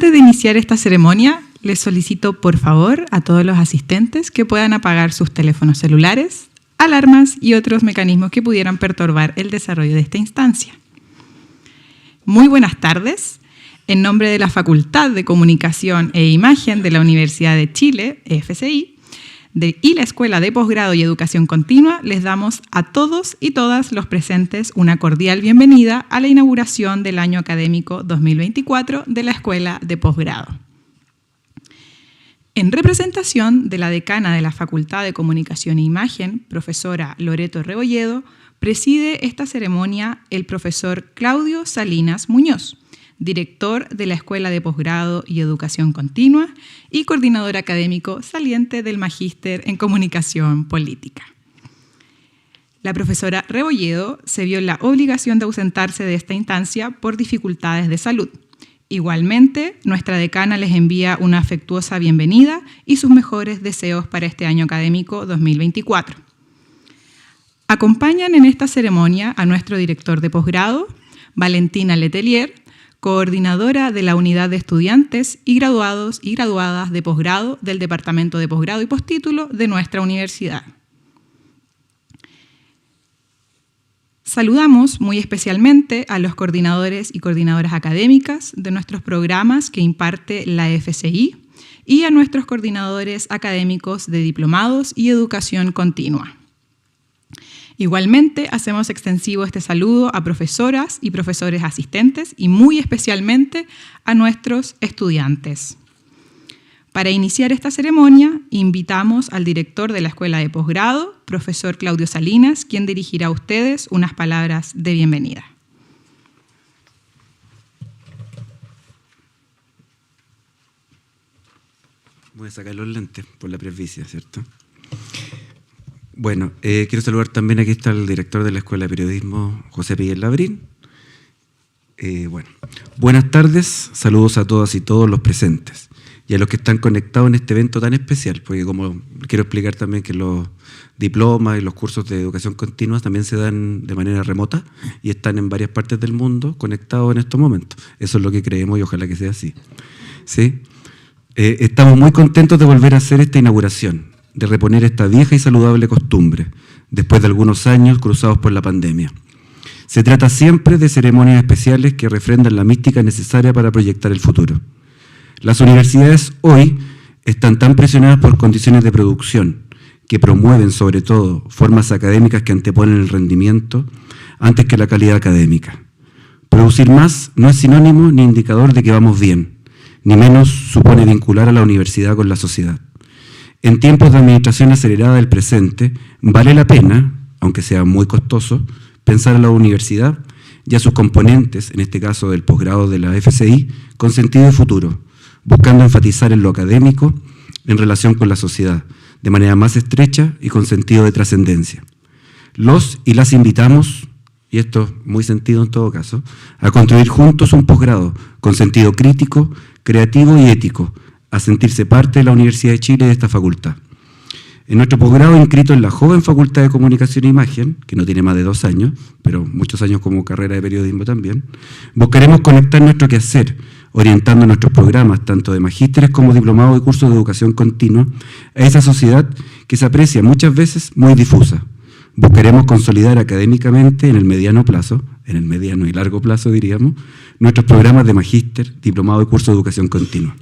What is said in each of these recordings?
Antes de iniciar esta ceremonia, les solicito por favor a todos los asistentes que puedan apagar sus teléfonos celulares, alarmas y otros mecanismos que pudieran perturbar el desarrollo de esta instancia. Muy buenas tardes. En nombre de la Facultad de Comunicación e Imagen de la Universidad de Chile, FCI, y la Escuela de Posgrado y Educación Continua, les damos a todos y todas los presentes una cordial bienvenida a la inauguración del año académico 2024 de la Escuela de Posgrado. En representación de la decana de la Facultad de Comunicación e Imagen, profesora Loreto Rebolledo, preside esta ceremonia el profesor Claudio Salinas Muñoz, director de la Escuela de Posgrado y Educación Continua y coordinador académico saliente del Magíster en Comunicación Política. La profesora Rebolledo se vio en la obligación de ausentarse de esta instancia por dificultades de salud. Igualmente, nuestra decana les envía una afectuosa bienvenida y sus mejores deseos para este año académico 2024. Acompañan en esta ceremonia a nuestro director de posgrado, Valentina Letelier, coordinadora de la Unidad de Estudiantes y Graduados y Graduadas de Posgrado del Departamento de Posgrado y Postítulo de nuestra universidad. Saludamos muy especialmente a los coordinadores y coordinadoras académicas de nuestros programas que imparte la FCI y a nuestros coordinadores académicos de diplomados y educación continua. Igualmente, hacemos extensivo este saludo a profesoras y profesores asistentes y muy especialmente a nuestros estudiantes. Para iniciar esta ceremonia, invitamos al director de la Escuela de Posgrado, profesor Claudio Salinas, quien dirigirá a ustedes unas palabras de bienvenida. Voy a sacar los lentes por la presbicia, ¿cierto? Bueno, quiero saludar también, aquí está el director de la Escuela de Periodismo, José Piguel Labrín. Buenas tardes, saludos a todas y todos los presentes y a los que están conectados en este evento tan especial, porque como quiero explicar también que los diplomas y los cursos de educación continua también se dan de manera remota y están en varias partes del mundo conectados en estos momentos. Eso es lo que creemos y ojalá que sea así. ¿Sí? Estamos muy contentos de volver a hacer esta inauguración, de reponer esta vieja y saludable costumbre, después de algunos años cruzados por la pandemia. Se trata siempre de ceremonias especiales que refrendan la mística necesaria para proyectar el futuro. Las universidades hoy están tan presionadas por condiciones de producción que promueven sobre todo formas académicas que anteponen el rendimiento antes que la calidad académica. Producir más no es sinónimo ni indicador de que vamos bien, ni menos supone vincular a la universidad con la sociedad. En tiempos de administración acelerada del presente, vale la pena, aunque sea muy costoso, pensar a la universidad y a sus componentes, en este caso del posgrado de la FCI, con sentido de futuro, buscando enfatizar en lo académico en relación con la sociedad, de manera más estrecha y con sentido de trascendencia. Los y las invitamos, y esto es muy sentido en todo caso, a construir juntos un posgrado con sentido crítico, creativo y ético, a sentirse parte de la Universidad de Chile y de esta facultad. En nuestro posgrado inscrito en la joven Facultad de Comunicación e Imagen, que no tiene más de 2 años, pero muchos años como carrera de periodismo también, buscaremos conectar nuestro quehacer, orientando nuestros programas, tanto de magísteres como diplomados y cursos de educación continua, a esa sociedad que se aprecia muchas veces muy difusa. Buscaremos consolidar académicamente en el mediano plazo, en el mediano y largo plazo diríamos, nuestros programas de magíster, diplomado y curso de educación continua.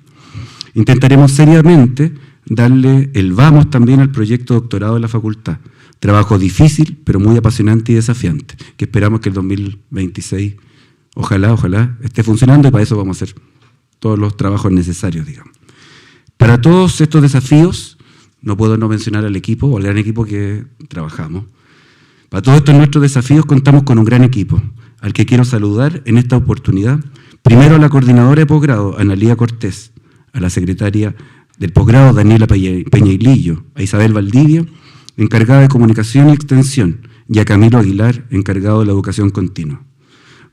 Intentaremos seriamente darle el vamos también al proyecto de doctorado de la facultad. Trabajo difícil, pero muy apasionante y desafiante, que esperamos que el 2026, ojalá, esté funcionando y para eso vamos a hacer todos los trabajos necesarios, digamos. Para todos estos desafíos, no puedo no mencionar al equipo o al gran equipo que trabajamos. Para todos estos nuestros desafíos contamos con un gran equipo, al que quiero saludar en esta oportunidad. Primero a la coordinadora de posgrado, Analía Cortés, a la secretaria del posgrado, Daniela Peñailillo, a Isabel Valdivia, encargada de comunicación y extensión, y a Camilo Aguilar, encargado de la educación continua.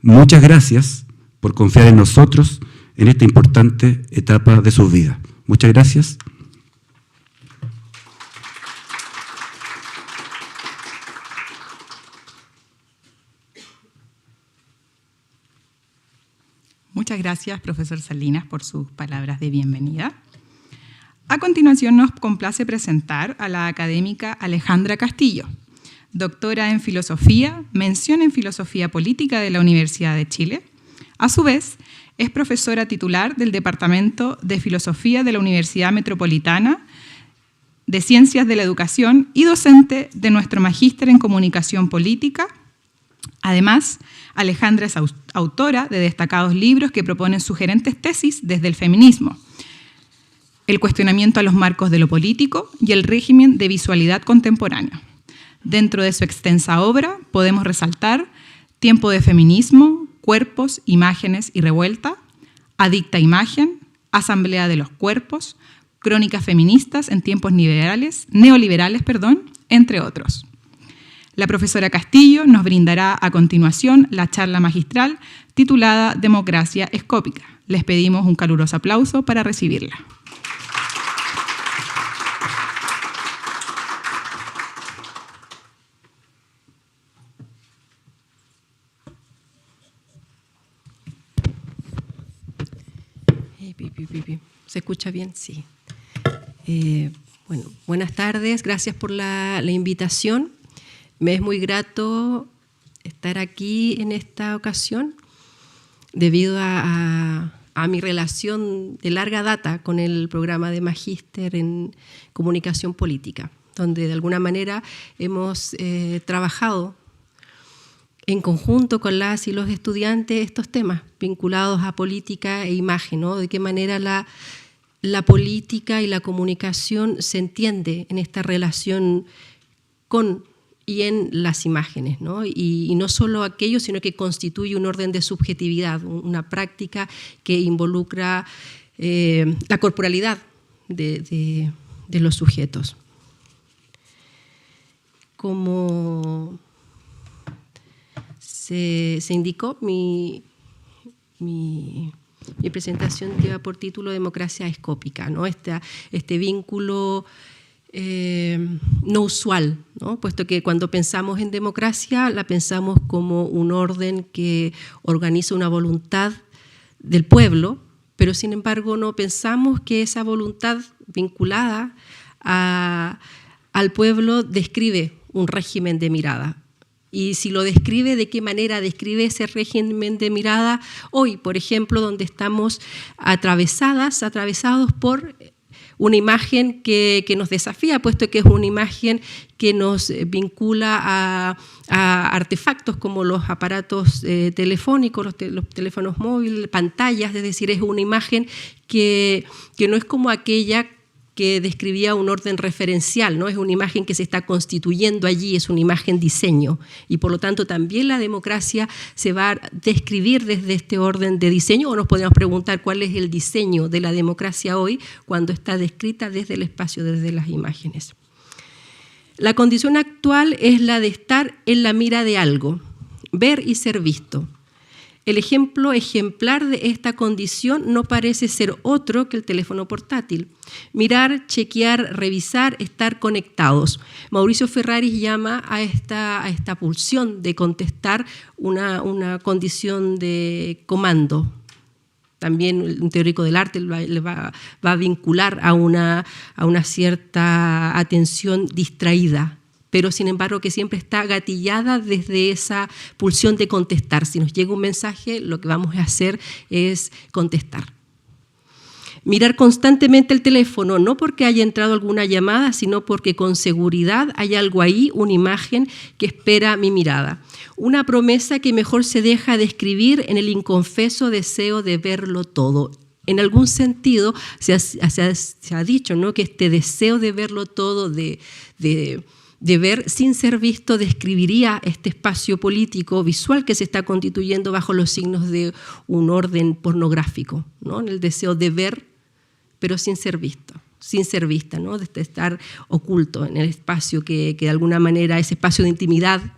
Muchas gracias por confiar en nosotros en esta importante etapa de sus vidas. Muchas gracias. Muchas gracias, profesor Salinas, por sus palabras de bienvenida. A continuación nos complace presentar a la académica Alejandra Castillo, doctora en Filosofía, mención en Filosofía Política de la Universidad de Chile. A su vez, es profesora titular del Departamento de Filosofía de la Universidad Metropolitana de Ciencias de la Educación y docente de nuestro Magíster en Comunicación Política. Además, Alejandra es autora de destacados libros que proponen sugerentes tesis desde el feminismo, el cuestionamiento a los marcos de lo político y el régimen de visualidad contemporáneo. Dentro de su extensa obra podemos resaltar Tiempo de feminismo, Cuerpos, imágenes y revuelta, Adicta imagen, Asamblea de los cuerpos, Crónicas feministas en tiempos neoliberales, entre otros. La profesora Castillo nos brindará a continuación la charla magistral titulada Democracia escópica. Les pedimos un caluroso aplauso para recibirla. ¿Se escucha bien? Sí. Bueno, buenas tardes, gracias por la invitación. Me es muy grato estar aquí en esta ocasión debido a mi relación de larga data con el programa de Magíster en Comunicación Política, donde de alguna manera hemos trabajado en conjunto con las y los estudiantes estos temas vinculados a política e imagen, ¿no? De qué manera la política y la comunicación se entiende en esta relación con y en las imágenes, ¿no? Y no solo aquello, sino que constituye un orden de subjetividad, una práctica que involucra la corporalidad de los sujetos. Como se indicó, mi presentación lleva por título Democracia escópica, ¿no? Este vínculo no usual, ¿no? Puesto que cuando pensamos en democracia la pensamos como un orden que organiza una voluntad del pueblo, pero sin embargo no pensamos que esa voluntad vinculada al pueblo describe un régimen de mirada. Y si lo describe, ¿de qué manera describe ese régimen de mirada hoy, por ejemplo, donde estamos atravesados por una imagen que nos desafía, puesto que es una imagen que nos vincula a artefactos como los aparatos telefónicos, los teléfonos móviles, pantallas, es decir, es una imagen que no es como aquella que describía un orden referencial, ¿no? Es una imagen que se está constituyendo allí, es una imagen diseño, y por lo tanto también la democracia se va a describir desde este orden de diseño, o nos podemos preguntar cuál es el diseño de la democracia hoy cuando está descrita desde el espacio, desde las imágenes. La condición actual es la de estar en la mira de algo, ver y ser visto. El ejemplo ejemplar de esta condición no parece ser otro que el teléfono portátil. Mirar, chequear, revisar, estar conectados. Mauricio Ferraris llama a esta pulsión de contestar una condición de comando. También un teórico del arte le va a vincular a una cierta atención distraída, pero sin embargo que siempre está gatillada desde esa pulsión de contestar. Si nos llega un mensaje, lo que vamos a hacer es contestar. Mirar constantemente el teléfono, no porque haya entrado alguna llamada, sino porque con seguridad hay algo ahí, una imagen que espera mi mirada. Una promesa que mejor se deja describir en el inconfeso deseo de verlo todo. En algún sentido se ha dicho, ¿no?, que este deseo de verlo todo, de ver sin ser visto, describiría este espacio político visual que se está constituyendo bajo los signos de un orden pornográfico, ¿no? En el deseo de ver, pero sin ser visto, sin ser vista, ¿no? De estar oculto en el espacio que de alguna manera, ese espacio de intimidad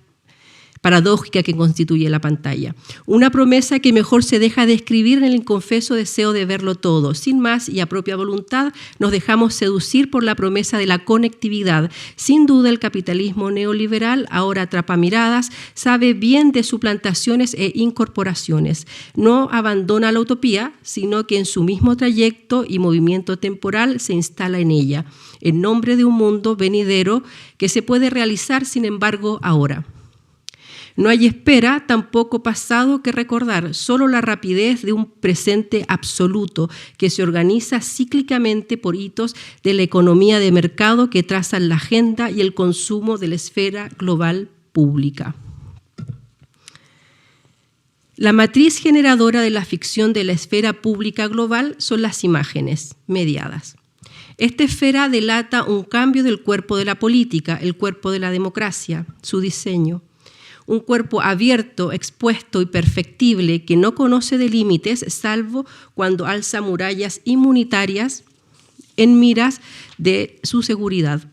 paradójica que constituye la pantalla. Una promesa que mejor se deja de escribir en el inconfeso deseo de verlo todo. Sin más y a propia voluntad nos dejamos seducir por la promesa de la conectividad. Sin duda el capitalismo neoliberal, ahora atrapamiradas, sabe bien de suplantaciones e incorporaciones. No abandona la utopía, sino que en su mismo trayecto y movimiento temporal se instala en ella, en nombre de un mundo venidero que se puede realizar, sin embargo, ahora. No hay espera, tampoco pasado que recordar, solo la rapidez de un presente absoluto que se organiza cíclicamente por hitos de la economía de mercado que trazan la agenda y el consumo de la esfera global pública. La matriz generadora de la ficción de la esfera pública global son las imágenes mediadas. Esta esfera delata un cambio del cuerpo de la política, el cuerpo de la democracia, su diseño. Un cuerpo abierto, expuesto y perfectible que no conoce de límites, salvo cuando alza murallas inmunitarias en miras de su seguridad.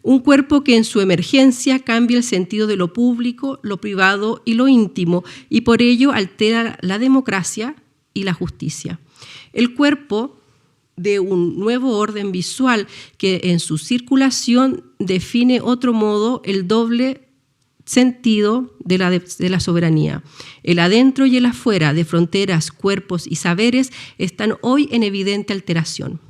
Un cuerpo que en su emergencia cambia el sentido de lo público, lo privado y lo íntimo, y por ello altera la democracia y la justicia. El cuerpo de un nuevo orden visual que en su circulación define otro modo el doble sentido de la soberanía. El adentro y el afuera de fronteras, cuerpos y saberes están hoy en evidente alteración.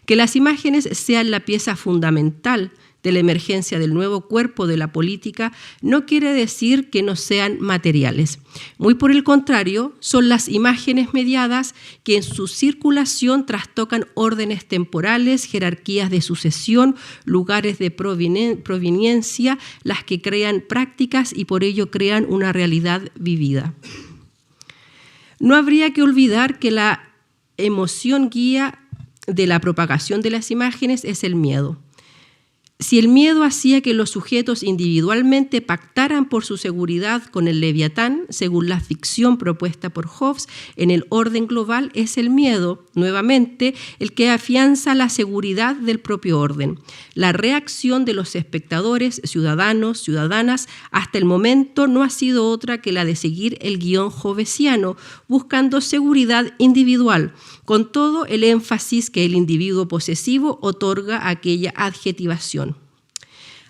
Que las imágenes sean la pieza fundamental de la emergencia del nuevo cuerpo de la política no quiere decir que no sean materiales. Muy por el contrario, son las imágenes mediadas que en su circulación trastocan órdenes temporales, jerarquías de sucesión, lugares de proveniencia, las que crean prácticas y por ello crean una realidad vivida. No habría que olvidar que la emoción guía de la propagación de las imágenes es el miedo. Si el miedo hacía que los sujetos individualmente pactaran por su seguridad con el Leviatán, según la ficción propuesta por Hobbes, en el orden global es el miedo, nuevamente, el que afianza la seguridad del propio orden. La reacción de los espectadores, ciudadanos, ciudadanas, hasta el momento no ha sido otra que la de seguir el guión hobbesiano, buscando seguridad individual, con todo el énfasis que el individuo posesivo otorga a aquella adjetivación.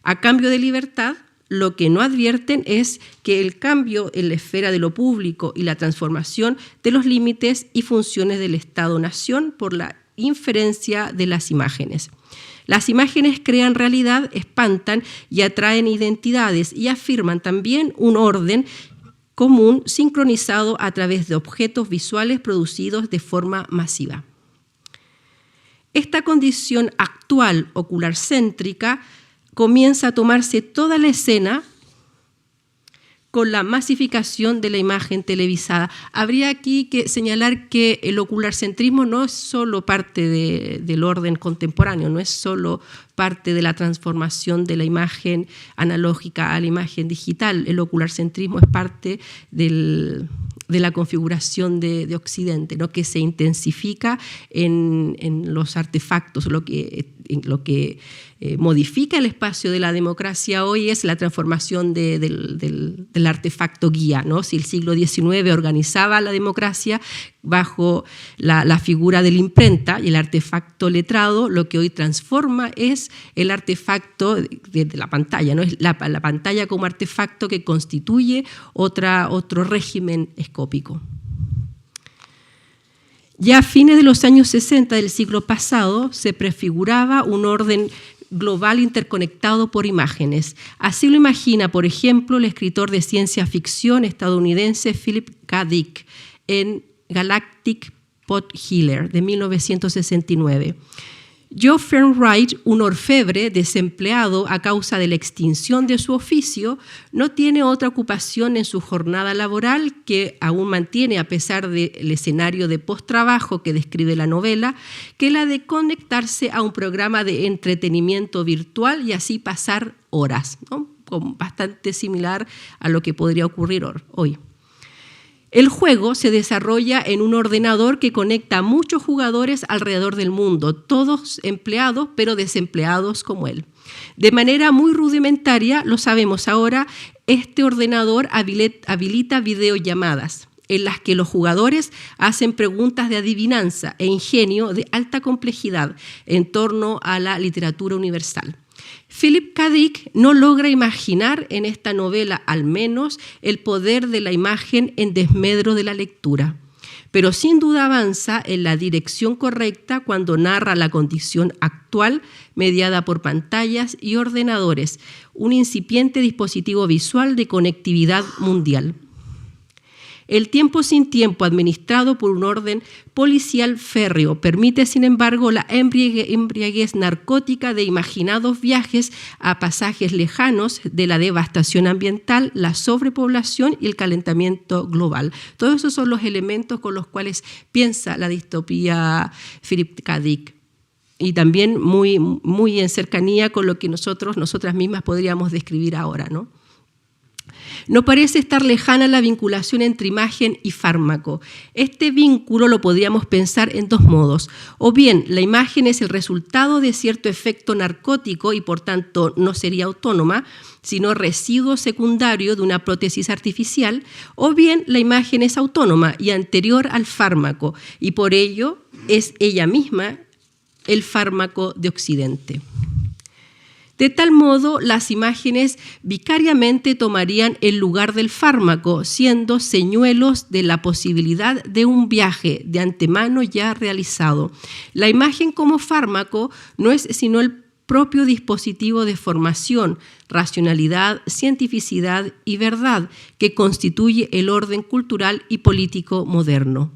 A cambio de libertad, lo que no advierten es que el cambio en la esfera de lo público y la transformación de los límites y funciones del Estado-nación por la inferencia de las imágenes. Las imágenes crean realidad, espantan y atraen identidades y afirman también un orden común sincronizado a través de objetos visuales producidos de forma masiva. Esta condición actual ocular-céntrica comienza a tomarse toda la escena con la masificación de la imagen televisada. Habría aquí que señalar que el ocularcentrismo no es solo parte del orden contemporáneo, no es solo parte de la transformación de la imagen analógica a la imagen digital. El ocularcentrismo es parte de la configuración de Occidente, ¿no? Que se intensifica en los artefactos. Lo que modifica el espacio de la democracia hoy es la transformación del artefacto guía, ¿no? Si el siglo XIX organizaba la democracia bajo la figura de la imprenta y el artefacto letrado, lo que hoy transforma es el artefacto de la pantalla, ¿no? Es la pantalla como artefacto que constituye otro régimen escópico. Ya a fines de los años 60 del siglo pasado se prefiguraba un orden global interconectado por imágenes. Así lo imagina, por ejemplo, el escritor de ciencia ficción estadounidense Philip K. Dick en Galactic Podhealer de 1969. Joe Fernwright, un orfebre desempleado a causa de la extinción de su oficio, no tiene otra ocupación en su jornada laboral que aún mantiene, a pesar del escenario de post-trabajo que describe la novela, que la de conectarse a un programa de entretenimiento virtual y así pasar horas, ¿no? Bastante similar a lo que podría ocurrir hoy. El juego se desarrolla en un ordenador que conecta a muchos jugadores alrededor del mundo, todos empleados pero desempleados como él. De manera muy rudimentaria, lo sabemos ahora, este ordenador habilita videollamadas en las que los jugadores hacen preguntas de adivinanza e ingenio de alta complejidad en torno a la literatura universal. Philip K. Dick no logra imaginar en esta novela, al menos, el poder de la imagen en desmedro de la lectura, pero sin duda avanza en la dirección correcta cuando narra la condición actual mediada por pantallas y ordenadores, un incipiente dispositivo visual de conectividad mundial. El tiempo sin tiempo, administrado por un orden policial férreo, permite, sin embargo, la embriaguez narcótica de imaginados viajes a pasajes lejanos de la devastación ambiental, la sobrepoblación y el calentamiento global. Todos esos son los elementos con los cuales piensa la distopía Philip K. Dick. Y también muy en cercanía con lo que nosotras mismas podríamos describir ahora, ¿no? No parece estar lejana la vinculación entre imagen y fármaco. Este vínculo lo podríamos pensar en dos modos. O bien, la imagen es el resultado de cierto efecto narcótico y por tanto no sería autónoma, sino residuo secundario de una prótesis artificial, o bien la imagen es autónoma y anterior al fármaco, y por ello es ella misma el fármaco de Occidente. De tal modo, las imágenes vicariamente tomarían el lugar del fármaco, siendo señuelos de la posibilidad de un viaje de antemano ya realizado. La imagen como fármaco no es sino el propio dispositivo de formación, racionalidad, cientificidad y verdad que constituye el orden cultural y político moderno.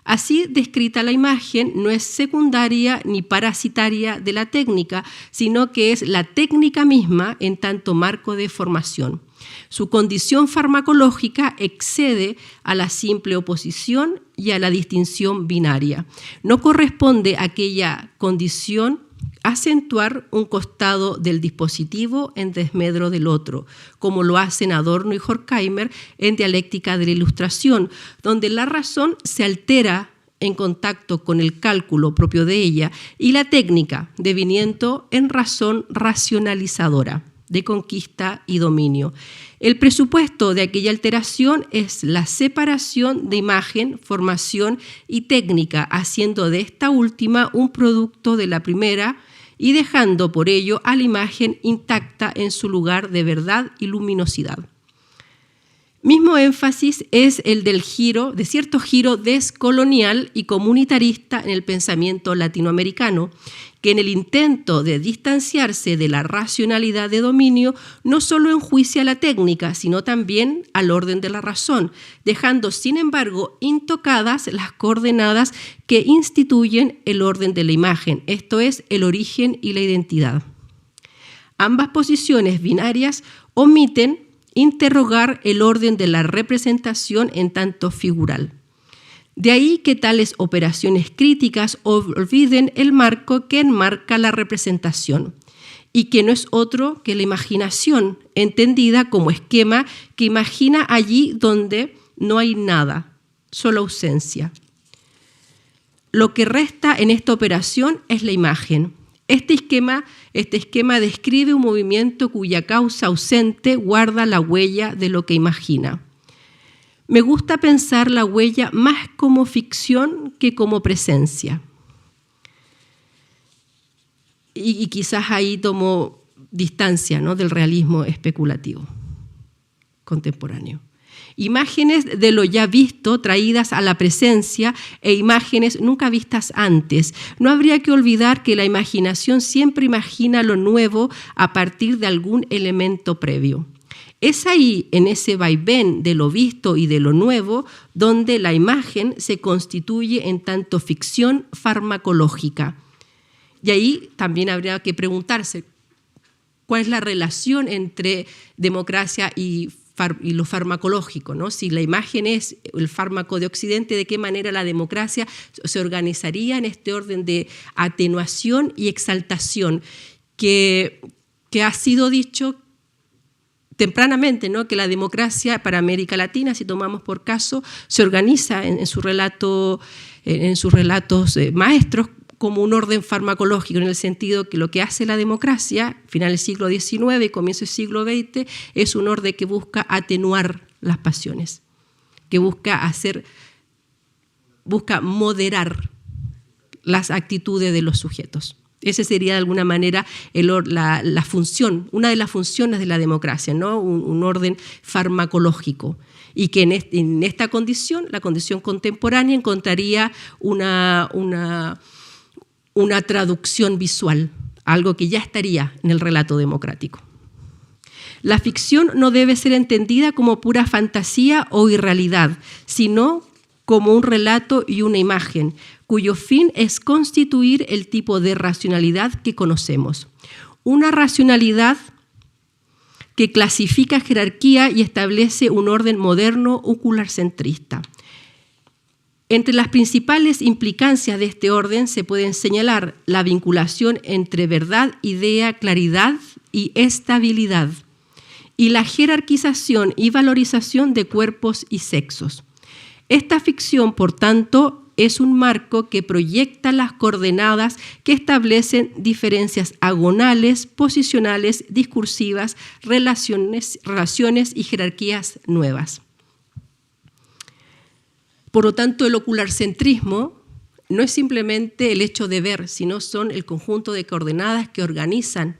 Así descrita la imagen no es secundaria ni parasitaria de la técnica, sino que es la técnica misma en tanto marco de formación. Su condición farmacológica excede a la simple oposición y a la distinción binaria. No corresponde a aquella condición acentuar un costado del dispositivo en desmedro del otro, como lo hacen Adorno y Horkheimer en Dialéctica de la Ilustración, donde la razón se altera en contacto con el cálculo propio de ella y la técnica deviniendo en razón racionalizadora de conquista y dominio. El presupuesto de aquella alteración es la separación de imagen, formación y técnica, haciendo de esta última un producto de la primera y dejando por ello a la imagen intacta en su lugar de verdad y luminosidad. Mismo énfasis es el de cierto giro descolonial y comunitarista en el pensamiento latinoamericano, que en el intento de distanciarse de la racionalidad de dominio no solo enjuicia la técnica, sino también al orden de la razón, dejando sin embargo intocadas las coordenadas que instituyen el orden de la imagen, esto es, el origen y la identidad. Ambas posiciones binarias omiten interrogar el orden de la representación en tanto figural. De ahí que tales operaciones críticas olviden el marco que enmarca la representación y que no es otro que la imaginación, entendida como esquema que imagina allí donde no hay nada, solo ausencia. Lo que resta en esta operación es la imagen. Este esquema describe un movimiento cuya causa ausente guarda la huella de lo que imagina. Me gusta pensar la huella más como ficción que como presencia. Y quizás ahí tomo distancia, ¿no?, del realismo especulativo contemporáneo. Imágenes de lo ya visto traídas a la presencia e imágenes nunca vistas antes. No habría que olvidar que la imaginación siempre imagina lo nuevo a partir de algún elemento previo. Es ahí, en ese vaivén de lo visto y de lo nuevo, donde la imagen se constituye en tanto ficción farmacológica. Y ahí también habría que preguntarse cuál es la relación entre democracia y lo farmacológico, ¿no? Si la imagen es el fármaco de Occidente, ¿de qué manera la democracia se organizaría en este orden de atenuación y exaltación que ha sido dicho tempranamente, ¿no?, que la democracia para América Latina, si tomamos por caso, se organiza en sus relatos maestros como un orden farmacológico, en el sentido que lo que hace la democracia, final del siglo XIX y comienzo del siglo XX, es un orden que busca atenuar las pasiones, que busca moderar las actitudes de los sujetos. Ese sería de alguna manera la función, una de las funciones de la democracia, ¿no? Un orden farmacológico. Y que en esta condición, la condición contemporánea, encontraría una traducción visual, algo que ya estaría en el relato democrático. La ficción no debe ser entendida como pura fantasía o irrealidad, sino como un relato y una imagen, cuyo fin es constituir el tipo de racionalidad que conocemos. Una racionalidad que clasifica jerarquía y establece un orden moderno ocularcentrista. Entre las principales implicancias de este orden se pueden señalar la vinculación entre verdad, idea, claridad y estabilidad, y la jerarquización y valorización de cuerpos y sexos. Esta ficción, por tanto, es un marco que proyecta las coordenadas que establecen diferencias agonales, posicionales, discursivas, relaciones y jerarquías nuevas. Por lo tanto, el ocularcentrismo no es simplemente el hecho de ver, sino son el conjunto de coordenadas que organizan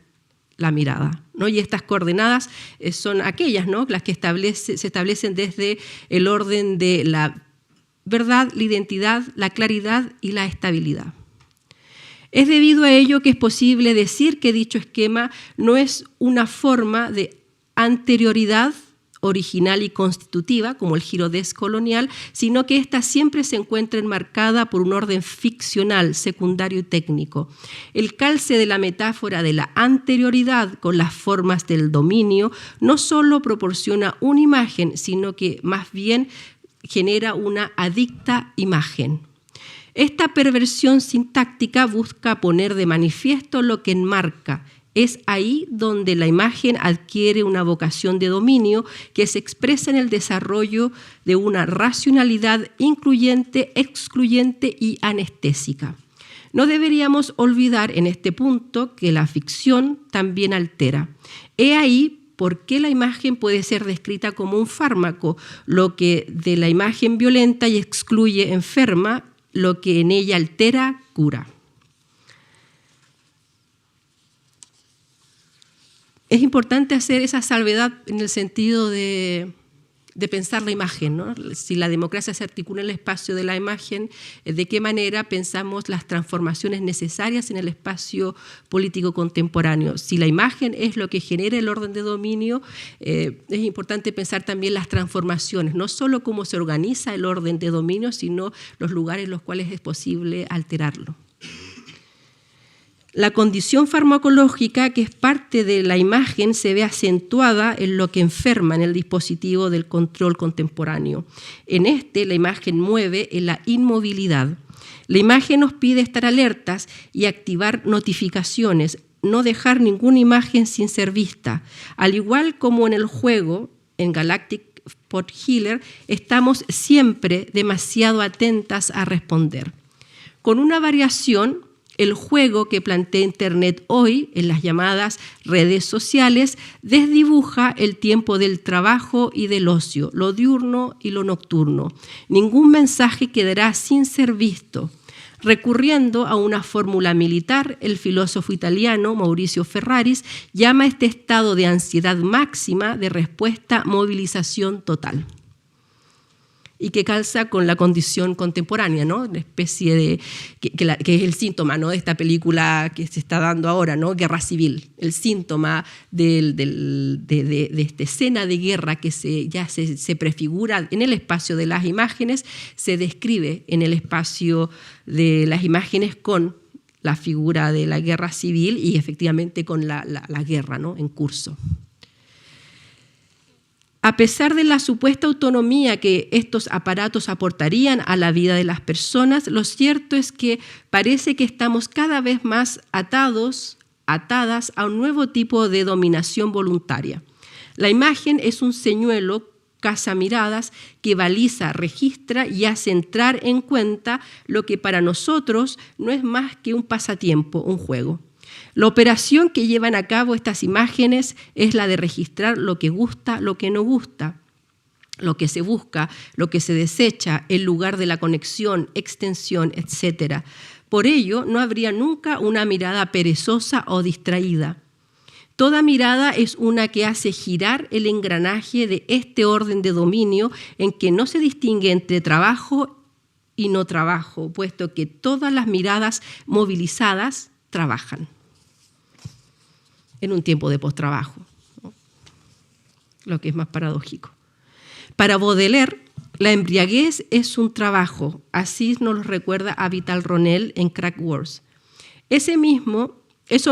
la mirada, ¿no? Y estas coordenadas son aquellas, ¿no?, las que se establecen desde el orden de la verdad, la identidad, la claridad y la estabilidad. Es debido a ello que es posible decir que dicho esquema no es una forma de anterioridad original y constitutiva, como el giro descolonial, sino que ésta siempre se encuentra enmarcada por un orden ficcional, secundario y técnico. El calce de la metáfora de la anterioridad con las formas del dominio no solo proporciona una imagen, sino que más bien genera una adicta imagen. Esta perversión sintáctica busca poner de manifiesto lo que enmarca. Es ahí donde la imagen adquiere una vocación de dominio que se expresa en el desarrollo de una racionalidad incluyente, excluyente y anestésica. No deberíamos olvidar en este punto que la ficción también altera. He ahí por qué la imagen puede ser descrita como un fármaco, lo que de la imagen violenta y excluye enferma, lo que en ella altera cura. Es importante hacer esa salvedad en el sentido de pensar la imagen, ¿no? Si la democracia se articula en el espacio de la imagen, ¿de qué manera pensamos las transformaciones necesarias en el espacio político contemporáneo? Si la imagen es lo que genera el orden de dominio, es importante pensar también las transformaciones, no solo cómo se organiza el orden de dominio, sino los lugares en los cuales es posible alterarlo. La condición farmacológica, que es parte de la imagen, se ve acentuada en lo que enferma en el dispositivo del control contemporáneo. En la imagen mueve en la inmovilidad. La imagen nos pide estar alertas y activar notificaciones, no dejar ninguna imagen sin ser vista. Al igual como en el juego, en Galactic Pot Healer, estamos siempre demasiado atentas a responder. Con una variación, el juego que plantea Internet hoy en las llamadas redes sociales desdibuja el tiempo del trabajo y del ocio, lo diurno y lo nocturno. Ningún mensaje quedará sin ser visto. Recurriendo a una fórmula militar, el filósofo italiano Maurizio Ferraris llama a este estado de ansiedad máxima de respuesta movilización total. Y que calza con la condición contemporánea, ¿no? Una especie de que es el síntoma, ¿no?, de esta película que se está dando ahora, ¿no?, Guerra Civil, el síntoma de esta escena de guerra que se prefigura en el espacio de las imágenes, se describe en el espacio de las imágenes con la figura de la guerra civil y efectivamente con la guerra, ¿no?, en curso. A pesar de la supuesta autonomía que estos aparatos aportarían a la vida de las personas, lo cierto es que parece que estamos cada vez más atadas a un nuevo tipo de dominación voluntaria. La imagen es un señuelo cazamiradas que baliza, registra y hace entrar en cuenta lo que para nosotros no es más que un pasatiempo, un juego. La operación que llevan a cabo estas imágenes es la de registrar lo que gusta, lo que no gusta, lo que se busca, lo que se desecha, el lugar de la conexión, extensión, etc. Por ello, no habría nunca una mirada perezosa o distraída. Toda mirada es una que hace girar el engranaje de este orden de dominio en que no se distingue entre trabajo y no trabajo, puesto que todas las miradas movilizadas trabajan en un tiempo de postrabajo, ¿no? Lo que es más paradójico. Para Baudelaire, la embriaguez es un trabajo, así nos lo recuerda a Vital Ronell en Crackworth. Eso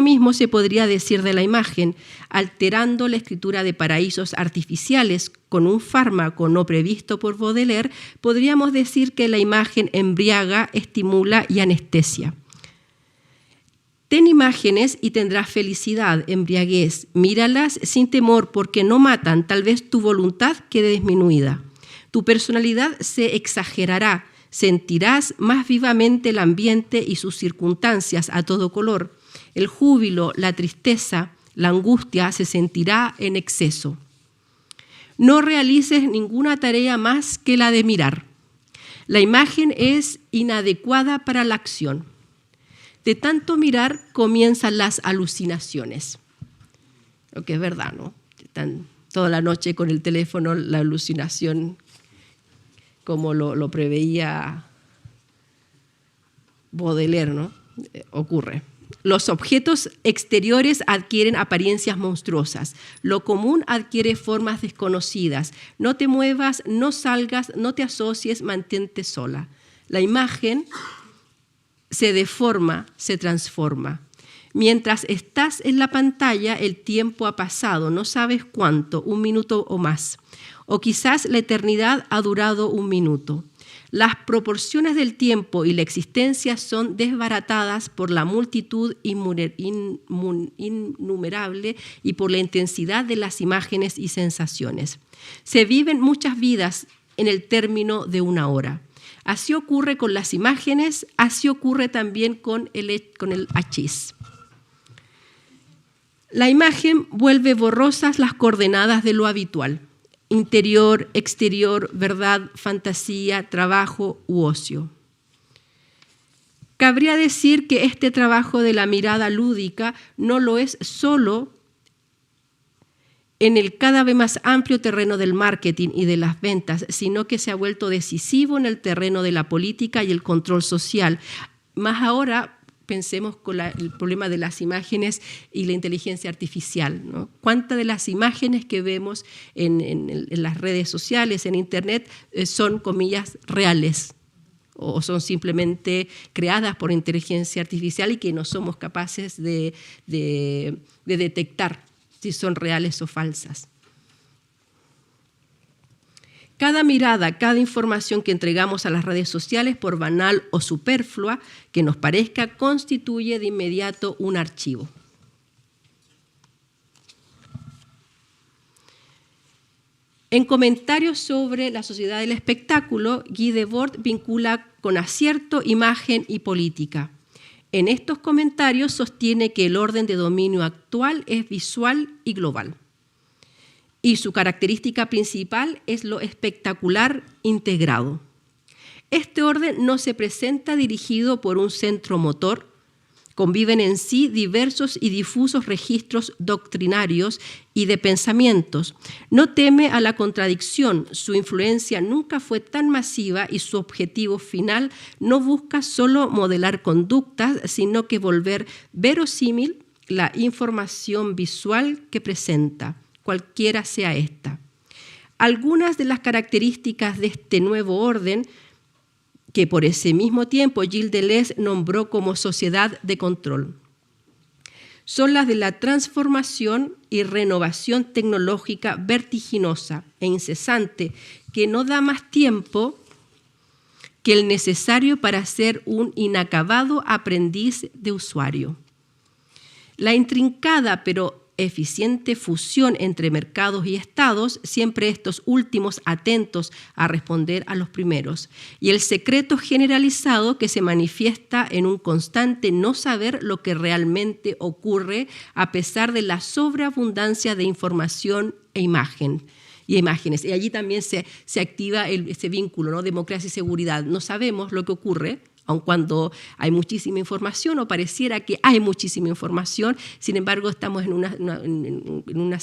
mismo se podría decir de la imagen, alterando la escritura de paraísos artificiales con un fármaco no previsto por Baudelaire, podríamos decir que la imagen embriaga, estimula y anestesia. Ten imágenes y tendrás felicidad, embriaguez. Míralas sin temor porque no matan, tal vez tu voluntad quede disminuida. Tu personalidad se exagerará, sentirás más vivamente el ambiente y sus circunstancias a todo color. El júbilo, la tristeza, la angustia se sentirá en exceso. No realices ninguna tarea más que la de mirar. La imagen es inadecuada para la acción. De tanto mirar comienzan las alucinaciones. Lo que es verdad, ¿no? Están toda la noche con el teléfono, la alucinación, como lo preveía Baudelaire, ¿no? Ocurre. Los objetos exteriores adquieren apariencias monstruosas. Lo común adquiere formas desconocidas. No te muevas, no salgas, no te asocies, mantente sola. La imagen se deforma, se transforma. Mientras estás en la pantalla, el tiempo ha pasado, no sabes cuánto, 1 minuto o más. O quizás la eternidad ha durado 1 minuto. Las proporciones del tiempo y la existencia son desbaratadas por la multitud innumerable y por la intensidad de las imágenes y sensaciones. Se viven muchas vidas en el término de 1 hora. Así ocurre con las imágenes, así ocurre también con el hachís. La imagen vuelve borrosas las coordenadas de lo habitual: interior, exterior, verdad, fantasía, trabajo u ocio. Cabría decir que este trabajo de la mirada lúdica no lo es solo en el cada vez más amplio terreno del marketing y de las ventas, sino que se ha vuelto decisivo en el terreno de la política y el control social. Más ahora pensemos con el problema de las imágenes y la inteligencia artificial, ¿no? ¿Cuántas de las imágenes que vemos en las redes sociales, en Internet, son, comillas, reales? O son simplemente creadas por inteligencia artificial y que no somos capaces de detectar si son reales o falsas. Cada mirada, cada información que entregamos a las redes sociales, por banal o superflua que nos parezca, constituye de inmediato un archivo. En comentarios sobre la sociedad del espectáculo, Guy Debord vincula con acierto imagen y política. En estos comentarios sostiene que el orden de dominio actual es visual y global, y su característica principal es lo espectacular integrado. Este orden no se presenta dirigido por un centro motor. Conviven en sí diversos y difusos registros doctrinarios y de pensamientos. No teme a la contradicción, su influencia nunca fue tan masiva y su objetivo final no busca solo modelar conductas, sino que volver verosímil la información visual que presenta, cualquiera sea esta. Algunas de las características de este nuevo orden, que por ese mismo tiempo Gilles Deleuze nombró como sociedad de control, son las de la transformación y renovación tecnológica vertiginosa e incesante, que no da más tiempo que el necesario para ser un inacabado aprendiz de usuario. La intrincada pero eficiente fusión entre mercados y estados, siempre estos últimos atentos a responder a los primeros, y el secreto generalizado que se manifiesta en un constante no saber lo que realmente ocurre a pesar de la sobreabundancia de información e imágenes. Y allí también se activa ese vínculo, ¿no? Democracia y seguridad. No sabemos lo que ocurre, aun cuando hay muchísima información o pareciera que hay muchísima información, sin embargo estamos en una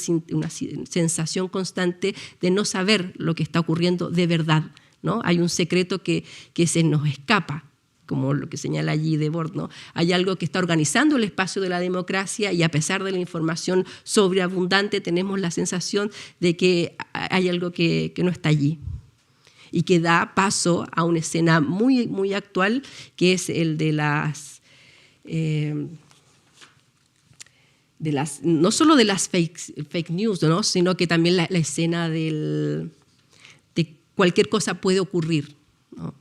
sensación constante de no saber lo que está ocurriendo de verdad, ¿no? Hay un secreto que se nos escapa, como lo que señala allí Debord, ¿no? Hay algo que está organizando el espacio de la democracia y a pesar de la información sobreabundante tenemos la sensación de que hay algo que no está allí y que da paso a una escena muy, muy actual, que es el de las no solo de las fake news, ¿no? Sino que también la escena de cualquier cosa puede ocurrir, ¿no?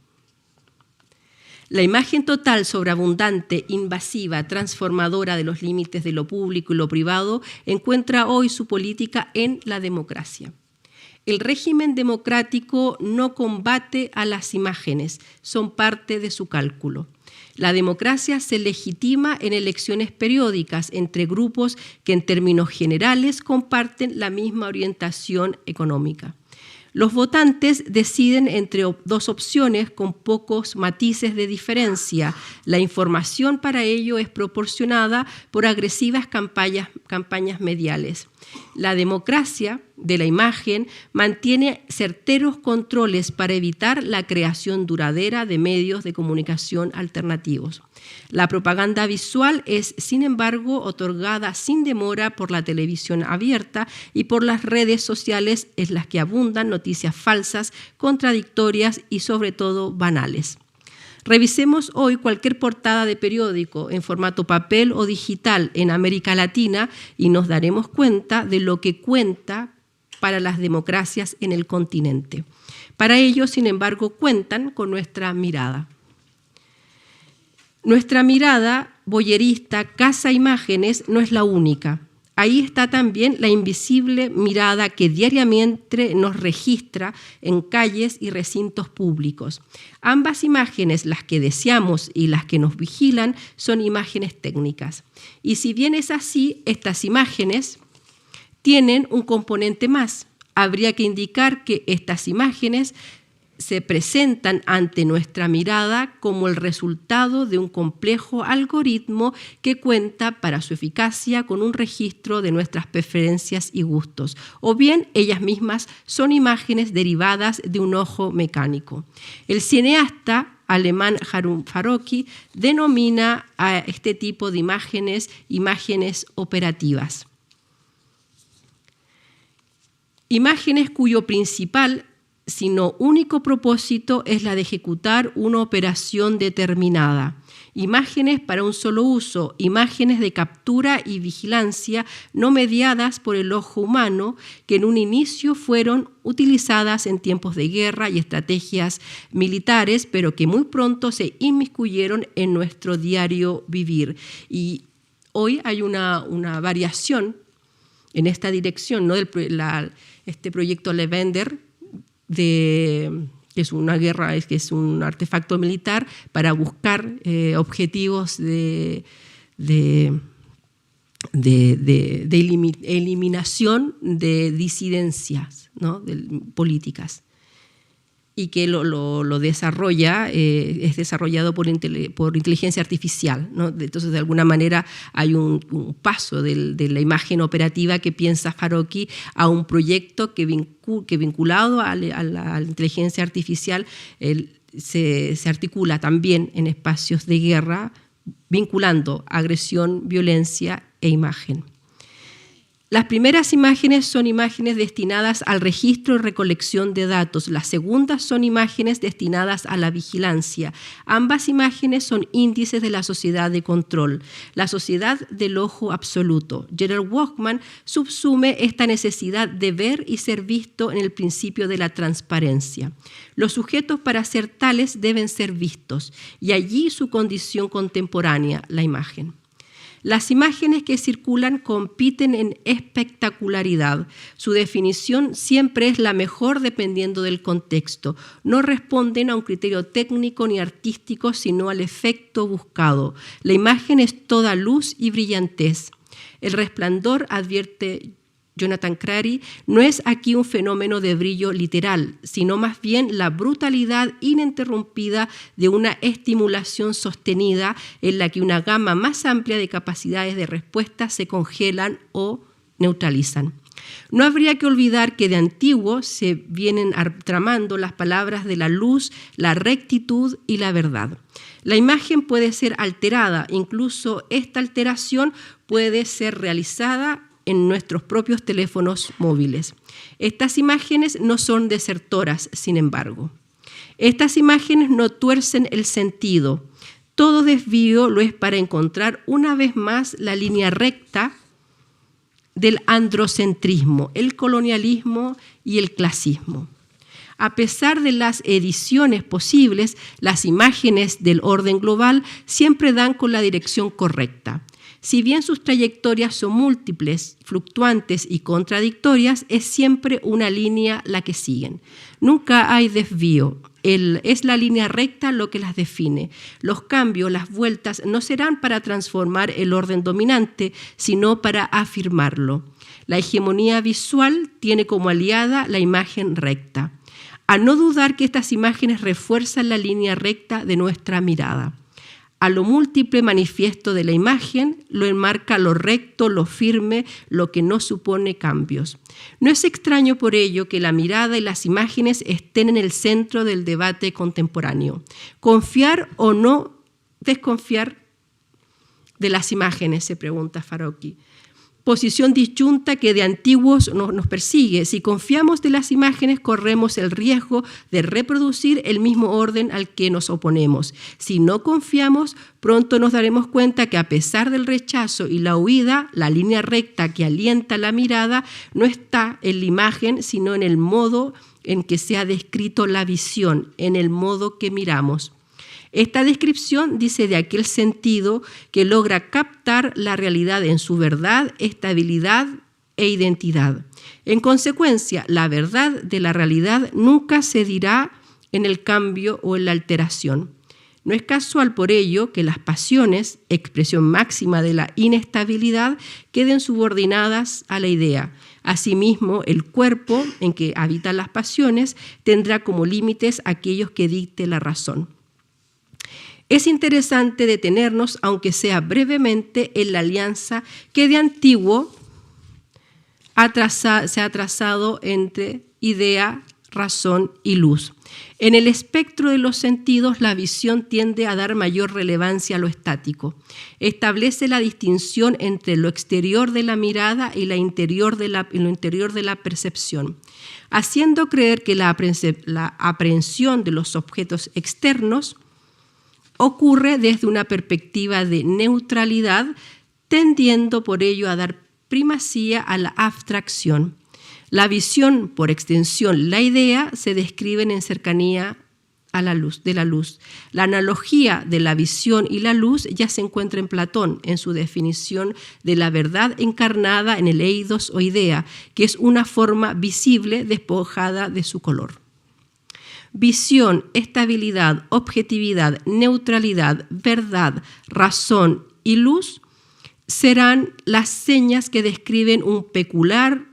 La imagen total, sobreabundante, invasiva, transformadora de los límites de lo público y lo privado encuentra hoy su política en la democracia. El régimen democrático no combate a las imágenes, son parte de su cálculo. La democracia se legitima en elecciones periódicas entre grupos que en términos generales comparten la misma orientación económica. Los votantes deciden entre dos opciones con pocos matices de diferencia. La información para ello es proporcionada por agresivas campañas mediales. La democracia de la imagen mantiene certeros controles para evitar la creación duradera de medios de comunicación alternativos. La propaganda visual es, sin embargo, otorgada sin demora por la televisión abierta y por las redes sociales en las que abundan noticias falsas, contradictorias y sobre todo banales. Revisemos hoy cualquier portada de periódico en formato papel o digital en América Latina y nos daremos cuenta de lo que cuenta para las democracias en el continente. Para ello, sin embargo, cuentan con nuestra mirada. Nuestra mirada voyerista, caza imágenes, no es la única. Ahí está también la invisible mirada que diariamente nos registra en calles y recintos públicos. Ambas imágenes, las que deseamos y las que nos vigilan, son imágenes técnicas. Y si bien es así, estas imágenes tienen un componente más. Habría que indicar que estas imágenes se presentan ante nuestra mirada como el resultado de un complejo algoritmo que cuenta para su eficacia con un registro de nuestras preferencias y gustos, o bien ellas mismas son imágenes derivadas de un ojo mecánico. El cineasta alemán Harun Farocki denomina a este tipo de imágenes operativas. Imágenes cuyo principal sino único propósito es la de ejecutar una operación determinada. Imágenes para un solo uso, imágenes de captura y vigilancia no mediadas por el ojo humano, que en un inicio fueron utilizadas en tiempos de guerra y estrategias militares, pero que muy pronto se inmiscuyeron en nuestro diario vivir. Y hoy hay una variación en esta dirección, ¿no? Este proyecto Lavender, que es una guerra, que es un artefacto militar para buscar objetivos de eliminación de disidencias, ¿no? políticas, y que lo desarrolla, es desarrollado por inteligencia artificial, ¿no? Entonces, de alguna manera, hay un paso de la imagen operativa que piensa Farocki a un proyecto que vinculado a la inteligencia artificial se articula también en espacios de guerra, vinculando agresión, violencia e imagen. Las primeras imágenes son imágenes destinadas al registro y recolección de datos. Las segundas son imágenes destinadas a la vigilancia. Ambas imágenes son índices de la sociedad de control, la sociedad del ojo absoluto. Gerald Walkman subsume esta necesidad de ver y ser visto en el principio de la transparencia. Los sujetos para ser tales deben ser vistos, y allí su condición contemporánea, la imagen. Las imágenes que circulan compiten en espectacularidad. Su definición siempre es la mejor dependiendo del contexto. No responden a un criterio técnico ni artístico, sino al efecto buscado. La imagen es toda luz y brillantez. El resplandor, advierte Jonathan Crary, no es aquí un fenómeno de brillo literal, sino más bien la brutalidad ininterrumpida de una estimulación sostenida en la que una gama más amplia de capacidades de respuesta se congelan o neutralizan. No habría que olvidar que de antiguo se vienen tramando las palabras de la luz, la rectitud y la verdad. La imagen puede ser alterada, incluso esta alteración puede ser realizada en nuestros propios teléfonos móviles. Estas imágenes no son desertoras, sin embargo. Estas imágenes no tuercen el sentido. Todo desvío lo es para encontrar una vez más la línea recta del androcentrismo, el colonialismo y el clasismo. A pesar de las ediciones posibles, las imágenes del orden global siempre dan con la dirección correcta. Si bien sus trayectorias son múltiples, fluctuantes y contradictorias, es siempre una línea la que siguen. Nunca hay desvío. Es la línea recta lo que las define. Los cambios, las vueltas, no serán para transformar el orden dominante, sino para afirmarlo. La hegemonía visual tiene como aliada la imagen recta. A no dudar que estas imágenes refuerzan la línea recta de nuestra mirada. A lo múltiple manifiesto de la imagen lo enmarca lo recto, lo firme, lo que no supone cambios. No es extraño por ello que la mirada y las imágenes estén en el centro del debate contemporáneo. ¿Confiar o no desconfiar de las imágenes?, se pregunta Farocchi. Posición disyunta que de antiguos nos persigue. Si confiamos de las imágenes, corremos el riesgo de reproducir el mismo orden al que nos oponemos. Si no confiamos, pronto nos daremos cuenta que a pesar del rechazo y la huida, la línea recta que alienta la mirada no está en la imagen, sino en el modo en que se ha descrito la visión, en el modo que miramos. Esta descripción dice de aquel sentido que logra captar la realidad en su verdad, estabilidad e identidad. En consecuencia, la verdad de la realidad nunca se dirá en el cambio o en la alteración. No es casual por ello que las pasiones, expresión máxima de la inestabilidad, queden subordinadas a la idea. Asimismo, el cuerpo en que habitan las pasiones tendrá como límites aquellos que dicte la razón. Es interesante detenernos, aunque sea brevemente, en la alianza que de antiguo se ha trazado entre idea, razón y luz. En el espectro de los sentidos, la visión tiende a dar mayor relevancia a lo estático. Establece la distinción entre lo exterior de la mirada y lo interior de la percepción, haciendo creer que la aprehensión de los objetos externos ocurre desde una perspectiva de neutralidad, tendiendo por ello a dar primacía a la abstracción. La visión, por extensión, la idea, se describen en cercanía a la luz, de la luz. La analogía de la visión y la luz ya se encuentra en Platón, en su definición de la verdad encarnada en el eidos o idea, que es una forma visible despojada de su color. Visión, estabilidad, objetividad, neutralidad, verdad, razón y luz serán las señas que describen un peculiar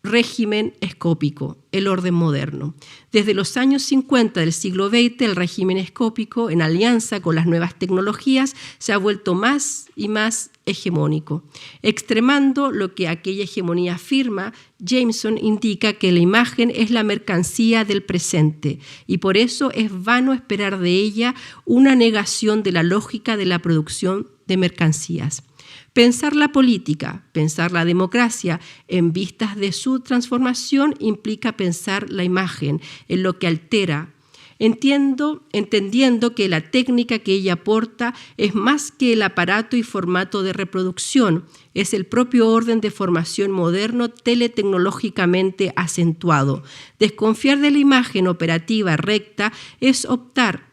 régimen escópico, el orden moderno. Desde los años 50 del siglo XX, el régimen escópico, en alianza con las nuevas tecnologías, se ha vuelto más y más hegemónico. Extremando lo que aquella hegemonía afirma, Jameson indica que la imagen es la mercancía del presente y por eso es vano esperar de ella una negación de la lógica de la producción de mercancías. Pensar la política, pensar la democracia en vistas de su transformación implica pensar la imagen en lo que altera, entendiendo que la técnica que ella aporta es más que el aparato y formato de reproducción, es el propio orden de formación moderno teletecnológicamente acentuado. Desconfiar de la imagen operativa recta es optar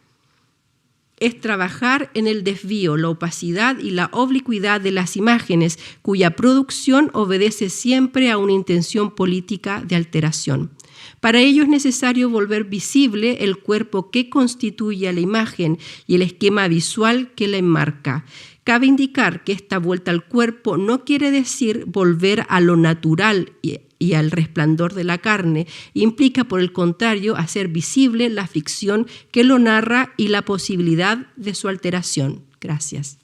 es trabajar en el desvío, la opacidad y la oblicuidad de las imágenes, cuya producción obedece siempre a una intención política de alteración. Para ello es necesario volver visible el cuerpo que constituye a la imagen y el esquema visual que la enmarca. Cabe indicar que esta vuelta al cuerpo no quiere decir volver a lo natural y al resplandor de la carne, implica por el contrario hacer visible la ficción que lo narra y la posibilidad de su alteración. Gracias.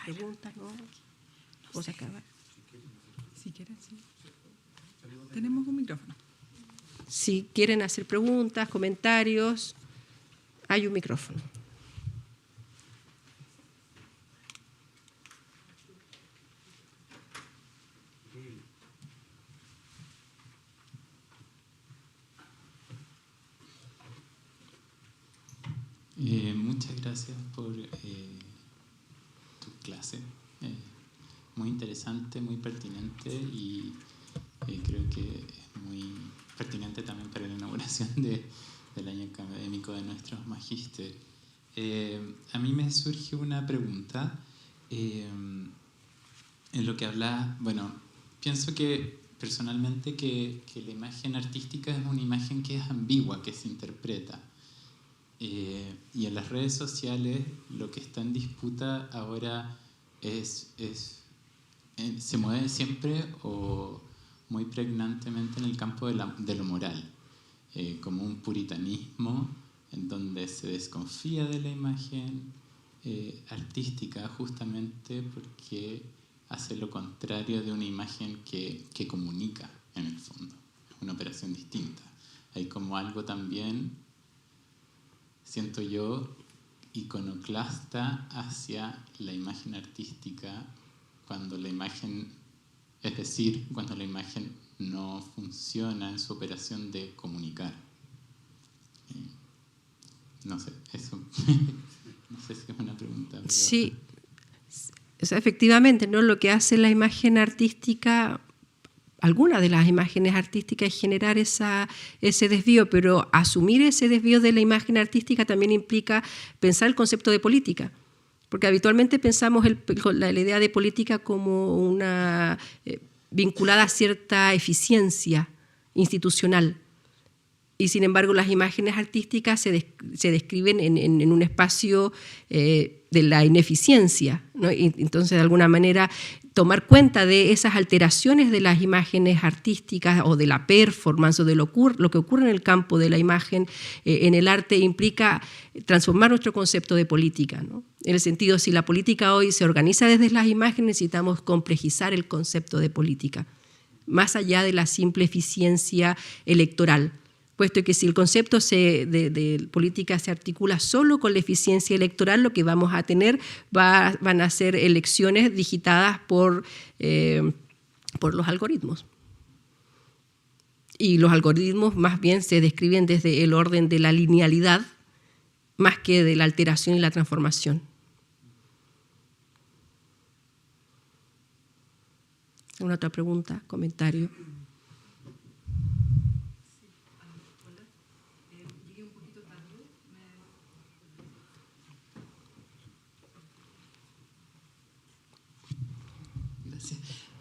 ¿Preguntas, no? ¿O se acaba? Si quieren, sí. Tenemos un micrófono. Si quieren hacer preguntas, comentarios, hay un micrófono. Muchas gracias por tu clase. Muy interesante, muy pertinente y creo que es muy pertinente también para la inauguración del año académico de nuestros magíster. A mí me surge una pregunta en lo que habla, bueno, pienso que personalmente que la imagen artística es una imagen que es ambigua, que se interpreta. Y en las redes sociales lo que está en disputa ahora se mueve siempre o muy pregnantemente en el campo de lo moral, como un puritanismo en donde se desconfía de la imagen artística justamente porque hace lo contrario de una imagen que comunica en el fondo. Es una operación distinta. Hay como algo también, siento yo, iconoclasta hacia la imagen artística cuando la imagen, es decir, cuando la imagen no funciona en su operación de comunicar. No sé, eso no sé si es una pregunta. Pero... Sí, o sea, efectivamente, ¿no? Lo que hace la imagen artística, alguna de las imágenes artísticas, es generar ese desvío, pero asumir ese desvío de la imagen artística también implica pensar el concepto de política. Porque habitualmente pensamos la idea de política como una vinculada a cierta eficiencia institucional. Y sin embargo las imágenes artísticas se describen en un espacio de la ineficiencia, ¿no? Y entonces, de alguna manera, tomar cuenta de esas alteraciones de las imágenes artísticas o de la performance o de lo que ocurre en el campo de la imagen en el arte implica transformar nuestro concepto de política, ¿no? En el sentido, si la política hoy se organiza desde las imágenes, necesitamos complejizar el concepto de política, más allá de la simple eficiencia electoral. Puesto que si el concepto de política se articula solo con la eficiencia electoral, lo que vamos a tener van a ser elecciones digitadas por los algoritmos. Y los algoritmos más bien se describen desde el orden de la linealidad más que de la alteración y la transformación. ¿Alguna otra pregunta, comentario?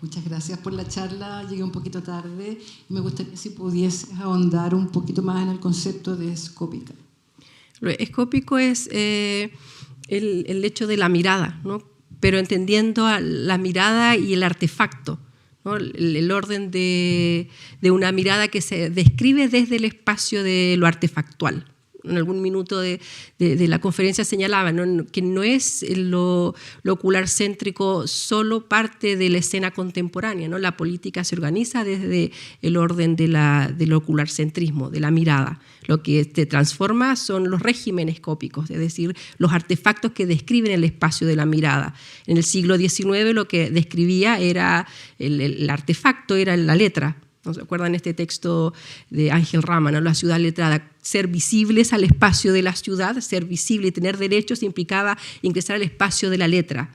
Muchas gracias por la charla, llegué un poquito tarde y me gustaría si pudieses ahondar un poquito más en el concepto de escópica. Lo escópico es el hecho de la mirada, ¿no? Pero entendiendo la mirada y el artefacto, ¿no? El orden de una mirada que se describe desde el espacio de lo artefactual. En algún minuto de la conferencia señalaba, ¿no? Que no es lo ocular céntrico solo parte de la escena contemporánea, ¿no? La política se organiza desde el orden del ocularcentrismo, de la mirada. Lo que se transforma son los regímenes escópicos, es decir, los artefactos que describen el espacio de la mirada. En el siglo XIX lo que describía era el artefacto, era la letra. ¿No se acuerdan este texto de Ángel Rama, ¿no? La ciudad letrada? Ser visibles al espacio de la ciudad, ser visible y tener derechos implicaba ingresar al espacio de la letra.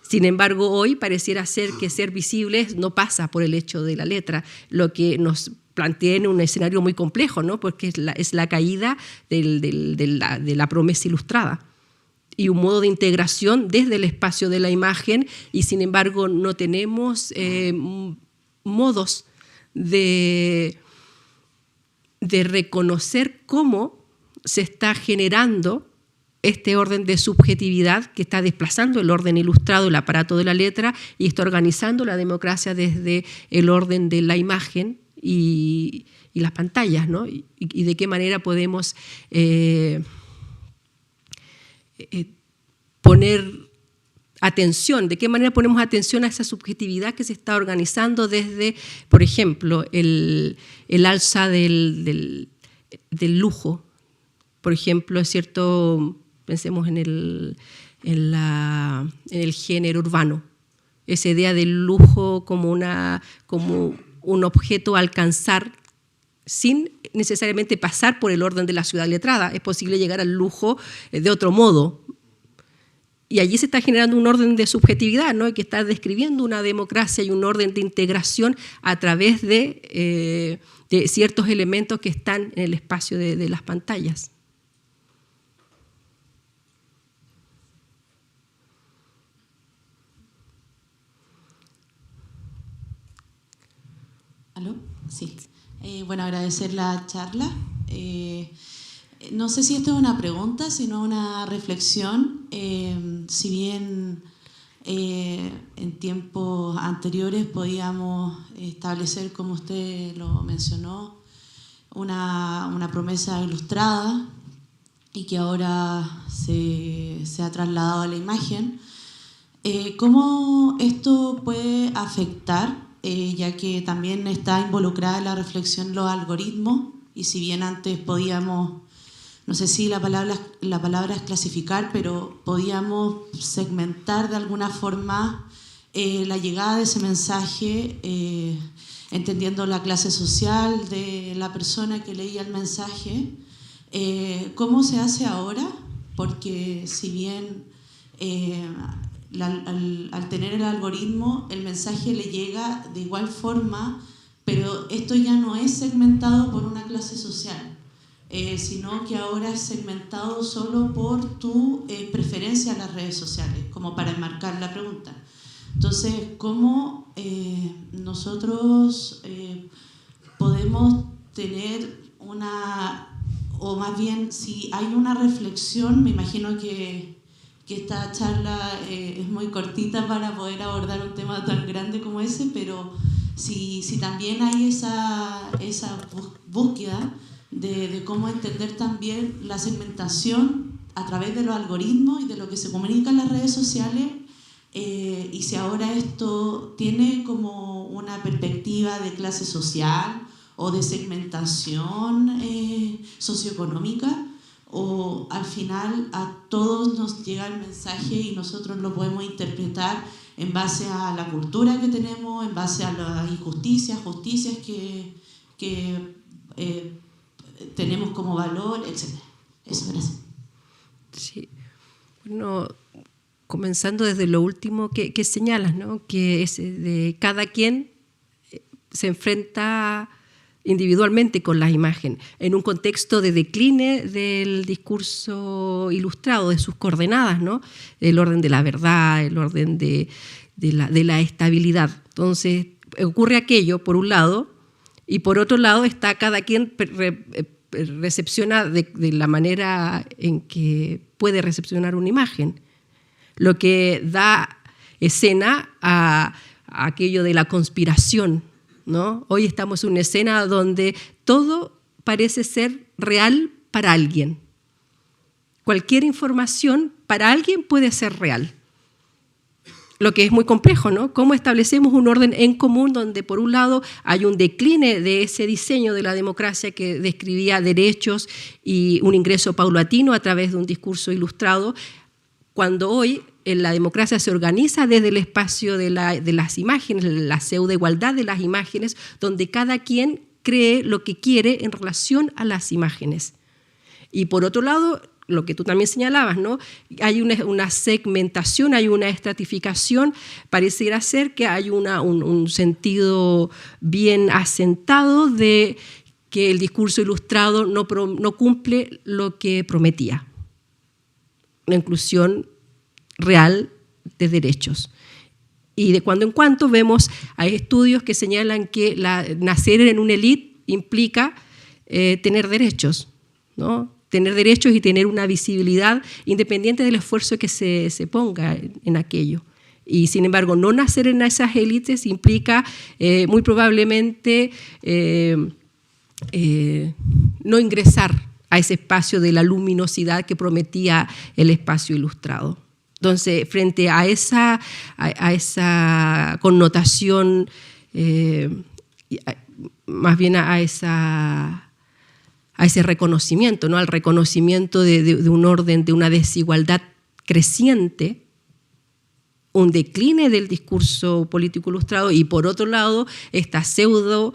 Sin embargo, hoy pareciera ser que ser visibles no pasa por el hecho de la letra, lo que nos plantea en un escenario muy complejo, ¿no? Porque es la caída de la promesa ilustrada y un modo de integración desde el espacio de la imagen, y sin embargo no tenemos modos de reconocer cómo se está generando este orden de subjetividad que está desplazando el orden ilustrado, el aparato de la letra, y está organizando la democracia desde el orden de la imagen y las pantallas, ¿no? Y de qué manera podemos poner atención, de qué manera ponemos atención a esa subjetividad que se está organizando desde, por ejemplo, el alza del lujo. Por ejemplo, es cierto, pensemos en el género urbano, esa idea del lujo como un objeto a alcanzar sin necesariamente pasar por el orden de la ciudad letrada. Es posible llegar al lujo de otro modo. Y allí se está generando un orden de subjetividad, ¿no? Que está describiendo una democracia y un orden de integración a través de ciertos elementos que están en el espacio de las pantallas. ¿Aló? Sí. Bueno, agradecer la charla. No sé si esto es una pregunta, sino una reflexión. Si bien en tiempos anteriores podíamos establecer, como usted lo mencionó, una promesa ilustrada y que ahora se ha trasladado a la imagen, ¿cómo esto puede afectar, ya que también está involucrada en la reflexión los algoritmos? Y si bien antes podíamos, no sé si la palabra es clasificar, pero podíamos segmentar de alguna forma la llegada de ese mensaje, entendiendo la clase social de la persona que leía el mensaje. ¿Cómo se hace ahora? Porque si bien al tener el algoritmo, el mensaje le llega de igual forma, pero esto ya no es segmentado por una clase social, sino que ahora es segmentado solo por tu preferencia en las redes sociales, como para enmarcar la pregunta. Entonces, ¿cómo nosotros podemos tener o más bien, si hay una reflexión, me imagino que esta charla es muy cortita para poder abordar un tema tan grande como ese, pero si también hay esa búsqueda de cómo entender también la segmentación a través de los algoritmos y de lo que se comunica en las redes sociales, y si ahora esto tiene como una perspectiva de clase social o de segmentación socioeconómica, o al final a todos nos llega el mensaje y nosotros lo podemos interpretar en base a la cultura que tenemos, en base a las injusticias, justicias que tenemos como valor, etc. Eso, gracias. Sí. Bueno, comenzando desde lo último que señalas, ¿no? Que es de cada quien se enfrenta individualmente con la imagen, en un contexto de decline del discurso ilustrado, de sus coordenadas, ¿no? El orden de la verdad, el orden de la estabilidad. Entonces, ocurre aquello, por un lado, y por otro lado está cada quien recepciona de la manera en que puede recepcionar una imagen, lo que da escena a aquello de la conspiración, ¿no? Hoy estamos en una escena donde todo parece ser real para alguien. Cualquier información para alguien puede ser real. Lo que es muy complejo, ¿no? ¿Cómo establecemos un orden en común donde por un lado hay un decline de ese diseño de la democracia que describía derechos y un ingreso paulatino a través de un discurso ilustrado, cuando hoy la democracia se organiza desde el espacio de las imágenes, la pseudo-igualdad de las imágenes, donde cada quien cree lo que quiere en relación a las imágenes? Y por otro lado, lo que tú también señalabas, ¿no? Hay una segmentación, hay una estratificación, pareciera ser que hay un sentido bien asentado de que el discurso ilustrado no cumple lo que prometía, la inclusión real de derechos. Y de cuando en cuando hay estudios que señalan que nacer en una élite implica tener derechos, ¿no? Tener derechos y tener una visibilidad independiente del esfuerzo que se ponga en aquello. Y sin embargo, no nacer en esas élites implica muy probablemente no ingresar a ese espacio de la luminosidad que prometía el espacio ilustrado. Entonces, frente a esa connotación, más bien a ese reconocimiento, ¿no? Al reconocimiento de un orden, de una desigualdad creciente, un decline del discurso político ilustrado y, por otro lado, esta pseudo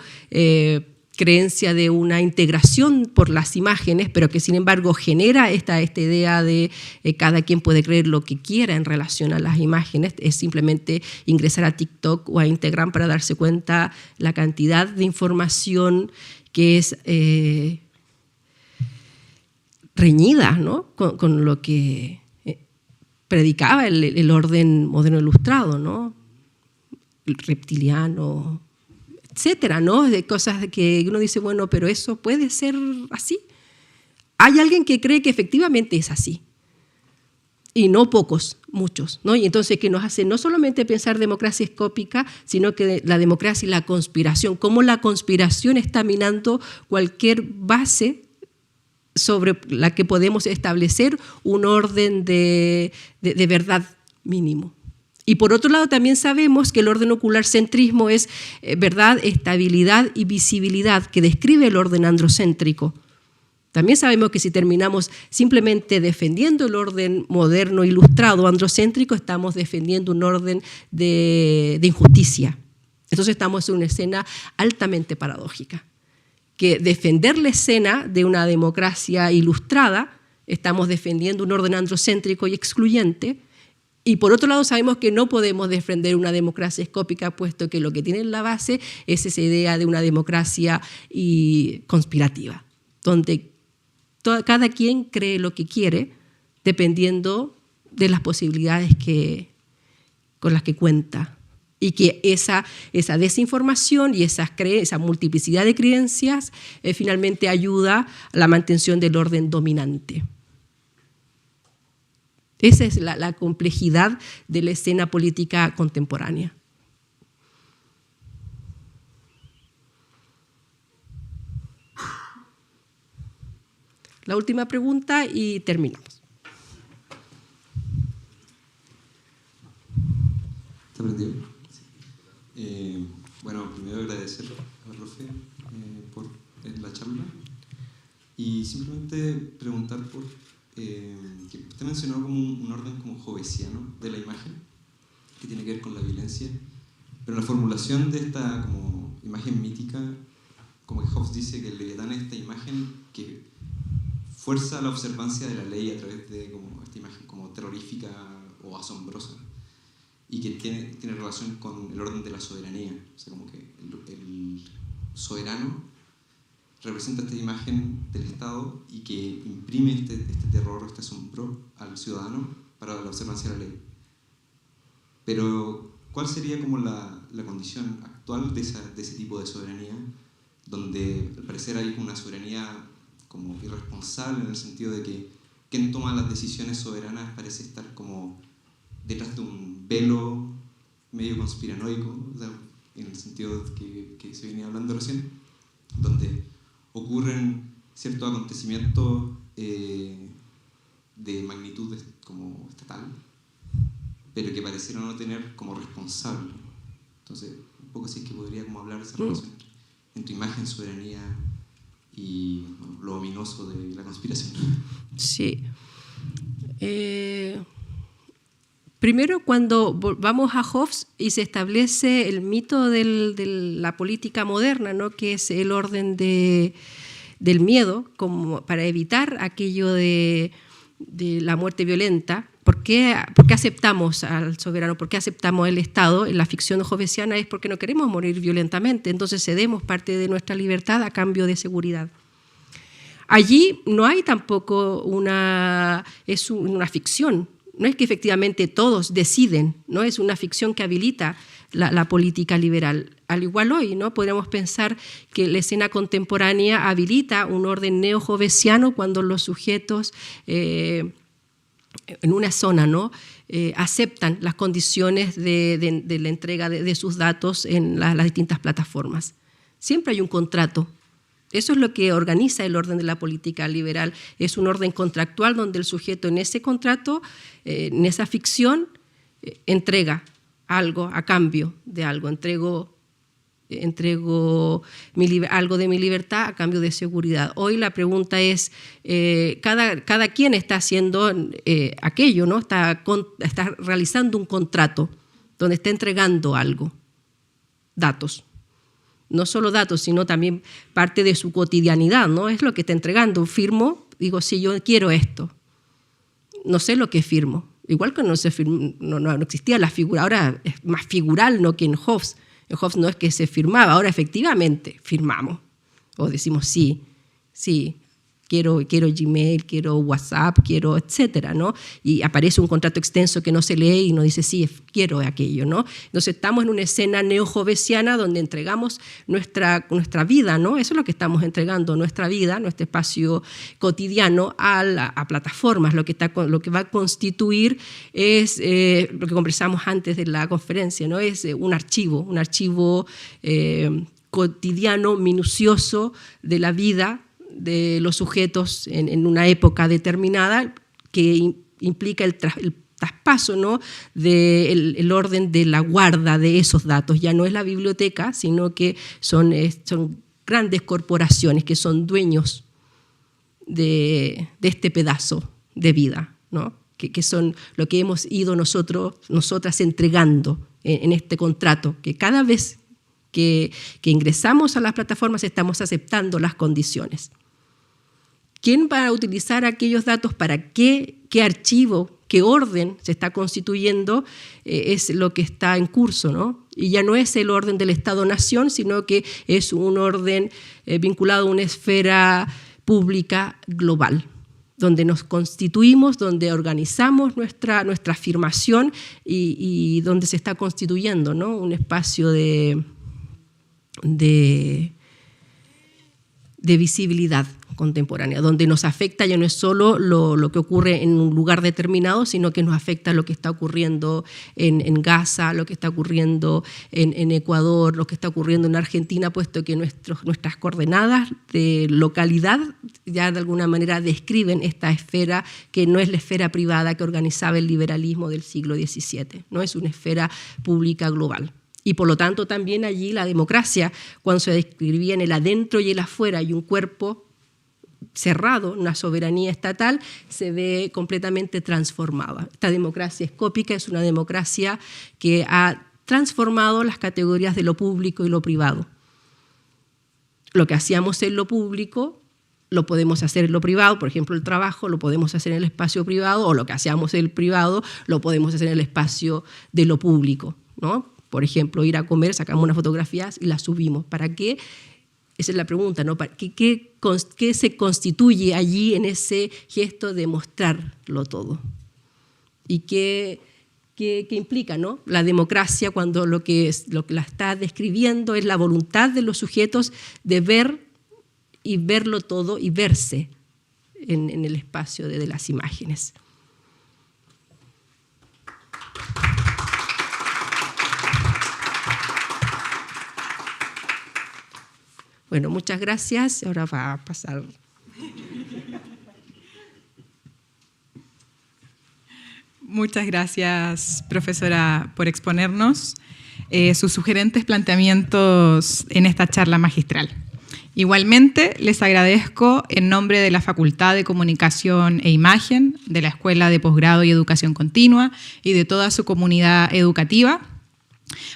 creencia de una integración por las imágenes, pero que sin embargo genera esta idea de cada quien puede creer lo que quiera en relación a las imágenes. Es simplemente ingresar a TikTok o a Instagram para darse cuenta la cantidad de información que es reñida, ¿no? con lo que predicaba el orden moderno ilustrado, ¿no? El reptiliano, etcétera, ¿no? De cosas que uno dice, bueno, pero eso puede ser así. Hay alguien que cree que efectivamente es así. Y no pocos, muchos, ¿no? Y entonces que nos hace no solamente pensar democracia escópica, sino que la democracia y la conspiración, cómo la conspiración está minando cualquier base sobre la que podemos establecer un orden de verdad mínimo. Y por otro lado también sabemos que el orden ocular-centrismo es verdad, estabilidad y visibilidad, que describe el orden androcéntrico. También sabemos que si terminamos simplemente defendiendo el orden moderno, ilustrado, androcéntrico, estamos defendiendo un orden de injusticia. Entonces estamos en una escena altamente paradójica, que defender la escena de una democracia ilustrada, estamos defendiendo un orden androcéntrico y excluyente, y por otro lado sabemos que no podemos defender una democracia escópica, puesto que lo que tiene en la base es esa idea de una democracia conspirativa, donde cada quien cree lo que quiere, dependiendo de las posibilidades con las que cuenta. Y que esa desinformación y esa multiplicidad de creencias finalmente ayuda a la mantención del orden dominante. Esa es la complejidad de la escena política contemporánea. La última pregunta y terminamos. ¿Está prendido? Bueno, primero agradecer al profe por la charla y simplemente preguntar por que usted mencionó como un orden como jovesiano de la imagen que tiene que ver con la violencia, pero la formulación de esta como imagen mítica, como que Hobbes dice que el Leviatán es esta imagen que fuerza la observancia de la ley a través de como esta imagen como terrorífica o asombrosa, y que tiene relación con el orden de la soberanía. O sea, como que el soberano representa esta imagen del Estado y que imprime este terror, este asombro al ciudadano para la observancia de la ley. Pero, ¿cuál sería como la condición actual de ese tipo de soberanía, donde al parecer hay una soberanía como irresponsable, en el sentido de que quien toma las decisiones soberanas parece estar como detrás de un velo medio conspiranoico, o sea, en el sentido que se venía hablando recién, donde ocurren ciertos acontecimientos de magnitud como estatal, pero que parecieron no tener como responsable. Entonces, un poco así es que podría como hablar de esa relación entre imagen, soberanía y lo ominoso de la conspiración. Sí. Primero, cuando vamos a Hobbes y se establece el mito de la política moderna, ¿no? Que es el orden del miedo, como para evitar aquello de de la muerte violenta. ¿Por qué aceptamos al soberano? ¿Por qué aceptamos el Estado? En la ficción hobbesiana es porque no queremos morir violentamente, entonces cedemos parte de nuestra libertad a cambio de seguridad. Allí no hay tampoco es una ficción, no es que efectivamente todos deciden, no es una ficción que habilita la política liberal. Al igual hoy, ¿no? Podríamos pensar que la escena contemporánea habilita un orden neo-hobbesiano cuando los sujetos en una zona, ¿no? Aceptan las condiciones de la entrega de sus datos en las distintas plataformas. Siempre hay un contrato. Eso es lo que organiza el orden de la política liberal. Es un orden contractual donde el sujeto en ese contrato, en esa ficción, entrega algo a cambio de algo. Entrego algo de mi libertad a cambio de seguridad. Hoy la pregunta es, cada quien está haciendo aquello, ¿no? Está realizando un contrato donde está entregando algo, datos. No solo datos, sino también parte de su cotidianidad, ¿no? Es lo que está entregando. Firmo, digo, sí, yo quiero esto. No sé lo que firmo. Igual que no existía la figura, ahora es más figural, ¿no? Que en Hobbes. En Hobbes no es que se firmaba, ahora efectivamente firmamos. O decimos sí, quiero Gmail, quiero WhatsApp, quiero etcétera, ¿no? Y aparece un contrato extenso que no se lee y nos dice sí, quiero aquello, ¿no? Entonces estamos en una escena neo-hobbesiana donde entregamos nuestra vida, ¿no? Eso es lo que estamos entregando, nuestra vida, nuestro espacio cotidiano a plataformas. Lo que va a constituir es lo que conversamos antes de la conferencia, ¿no? Es un archivo cotidiano, minucioso de la vida de los sujetos en una época determinada, que implica el traspaso, ¿no? del orden de la guarda de esos datos. Ya no es la biblioteca, sino que son grandes corporaciones que son dueños de este pedazo de vida, ¿no? que son lo que hemos ido nosotras entregando en este contrato, que cada vez que ingresamos a las plataformas estamos aceptando las condiciones. ¿Quién va a utilizar aquellos datos? ¿Para qué archivo, qué orden se está constituyendo? Es lo que está en curso, ¿no? Y ya no es el orden del Estado-Nación, sino que es un orden vinculado a una esfera pública global, donde nos constituimos, donde organizamos nuestra afirmación y donde se está constituyendo, ¿no? Un espacio de visibilidad contemporánea, donde nos afecta ya no es solo lo que ocurre en un lugar determinado, sino que nos afecta lo que está ocurriendo en Gaza, lo que está ocurriendo en Ecuador, lo que está ocurriendo en Argentina, puesto que nuestras coordenadas de localidad ya de alguna manera describen esta esfera que no es la esfera privada que organizaba el liberalismo del siglo XVII, no es una esfera pública global. Y por lo tanto también allí la democracia, cuando se describía en el adentro y el afuera y un cuerpo cerrado, una soberanía estatal, se ve completamente transformada. Esta democracia escópica es una democracia que ha transformado las categorías de lo público y lo privado. Lo que hacíamos en lo público lo podemos hacer en lo privado, por ejemplo el trabajo lo podemos hacer en el espacio privado, o lo que hacíamos en el privado lo podemos hacer en el espacio de lo público, ¿no? Por ejemplo, ir a comer, sacamos unas fotografías y las subimos. ¿Para qué? Esa es la pregunta, ¿no? ¿Qué se constituye allí en ese gesto de mostrarlo todo? ¿Y qué implica, ¿no? La democracia, cuando lo que la está describiendo es la voluntad de los sujetos de ver y verlo todo y verse en el espacio de las imágenes. Bueno, muchas gracias. Ahora va a pasar. Muchas gracias, profesora, por exponernos sus sugerentes planteamientos en esta charla magistral. Igualmente, les agradezco en nombre de la Facultad de Comunicación e Imagen, de la Escuela de Posgrado y Educación Continua y de toda su comunidad educativa,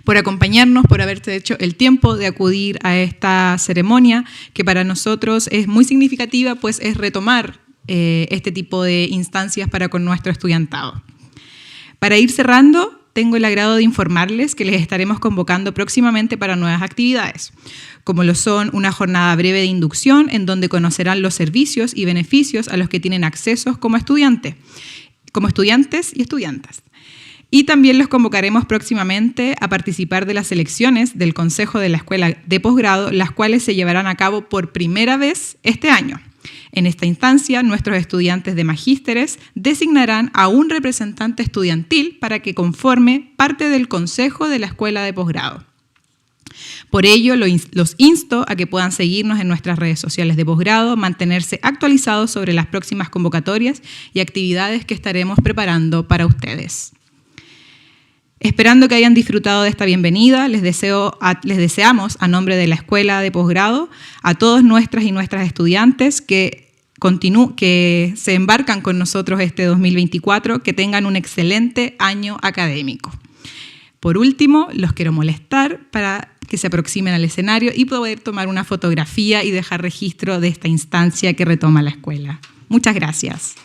por acompañarnos, por haberse hecho el tiempo de acudir a esta ceremonia, que para nosotros es muy significativa, pues es retomar este tipo de instancias para con nuestro estudiantado. Para ir cerrando, tengo el agrado de informarles que les estaremos convocando próximamente para nuevas actividades, como lo son una jornada breve de inducción en donde conocerán los servicios y beneficios a los que tienen acceso como estudiantes y estudiantas. Y también los convocaremos próximamente a participar de las elecciones del Consejo de la Escuela de Posgrado, las cuales se llevarán a cabo por primera vez este año. En esta instancia, nuestros estudiantes de magísteres designarán a un representante estudiantil para que conforme parte del Consejo de la Escuela de Posgrado. Por ello, los insto a que puedan seguirnos en nuestras redes sociales de posgrado, mantenerse actualizados sobre las próximas convocatorias y actividades que estaremos preparando para ustedes. Esperando que hayan disfrutado de esta bienvenida, les deseamos a nombre de la Escuela de Posgrado a todos nuestras y nuestras estudiantes que se embarcan con nosotros este 2024, que tengan un excelente año académico. Por último, los quiero molestar para que se aproximen al escenario y poder tomar una fotografía y dejar registro de esta instancia que retoma la escuela. Muchas gracias.